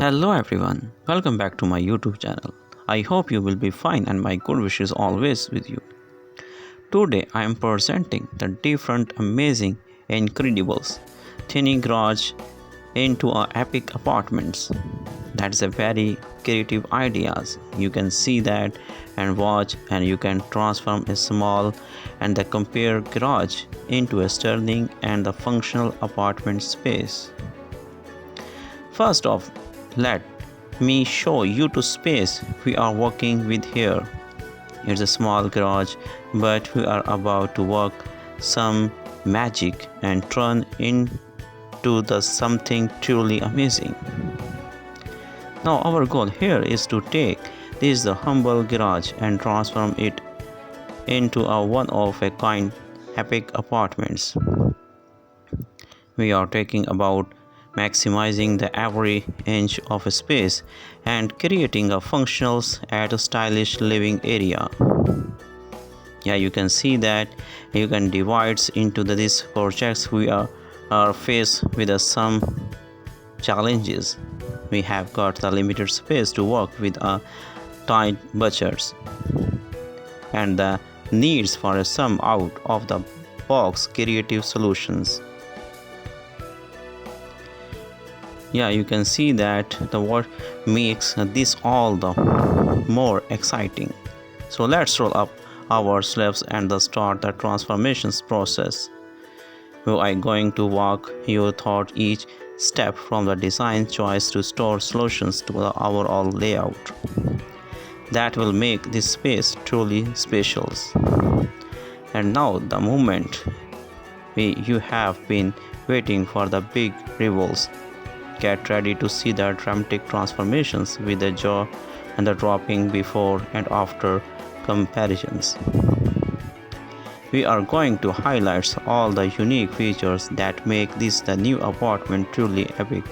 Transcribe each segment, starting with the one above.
Hello everyone, welcome back to my YouTube channel. I hope you will be fine and my good wishes always with you. Today I am presenting the different amazing incredibles tiny garage into a epic apartments. That's a very creative ideas. You can see that and watch and you can transform a small and the compare garage into a stunning and the functional apartment space. First off, let me show you to space we are working with here. It's a small garage, but we are about to work some magic and turn into the something truly amazing. Now our goal here is to take this the humble garage and transform it into a one of a kind epic apartments. We are talking about maximizing the every inch of a space and creating a functional and stylish living area. Yeah, you can see that you can divide into these projects. We are faced with some challenges. We have got the limited space to work with a tight budgets and the needs for some out of the box creative solutions. Yeah, you can see that the what makes this all the more exciting. So let's roll up our sleeves and start the transformations process. We are going to walk you through each step from the design choice to store solutions to the overall layout that will make this space truly special. And now the moment you have been waiting for, the big reveals. Get ready to see the dramatic transformations with the jaw and the dropping before and after comparisons. We are going to highlight all the unique features that make this the new apartment truly epic.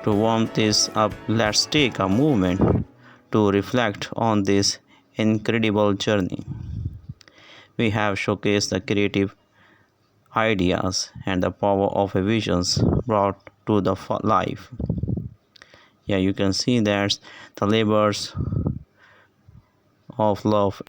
To warm this up, let's take a moment to reflect on this incredible journey. We have showcased the creative ideas and the power of a visions brought to the life. Yeah, you can see that the labors of love